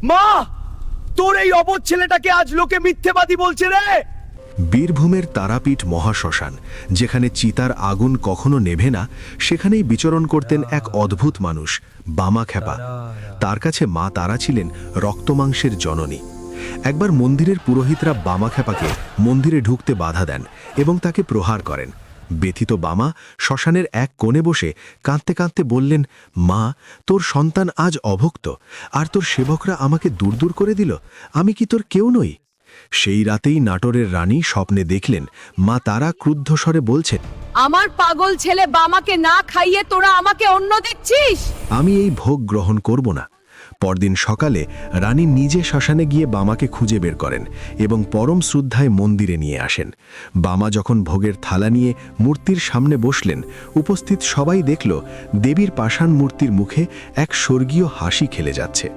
মা, তোর এই অবধ ছেলেটাকে আজ লোকে মিথ্যেবাদী বলছে রে। বীরভূমের তারাপীঠ মহাশ্মশান, যেখানে চিতার আগুন কখনো নেভে না, সেখানেই বিচরণ করতেন এক অদ্ভুত মানুষ, বামাখ্যাপা। তার কাছে মা তারা ছিলেন রক্তমাংসের জননী। একবার মন্দিরের পুরোহিতরা বামাখ্যাপাকে মন্দিরে ঢুকতে বাধা দেন এবং তাকে প্রহার করেন। ব্যথিত বামা শ্মশানের এক কোণে বসে কাঁদতে কাঁদতে বললেন, মা, তোর সন্তান আজ অভুক্ত, আর তোর সেবকরা আমাকে দূর দূর করে দিল। আমি কি তোর কেউ নই? সেই রাতেই নাটোরের রানী স্বপ্নে দেখলেন মা তারা ক্রুদ্ধ স্বরে বলছেন, আমার পাগল ছেলে বামাকে না খাইয়ে তোরা আমাকে অন্ন দিচ্ছিস। আমি এই ভোগ গ্রহণ করব না। পরদিন সকালে রানী নিজে শ্মশানে গিয়ে বামাকে খুঁজে বের করেন এবং পরম শ্রদ্ধায় মন্দিরে নিয়ে আসেন। বামা যখন ভোগের থালা নিয়ে মূর্তির সামনে বসলেন, উপস্থিত সবাই দেখল দেবীর পাষাণ মূর্তির মুখে এক স্বর্গীয় হাসি খেলে যাচ্ছে।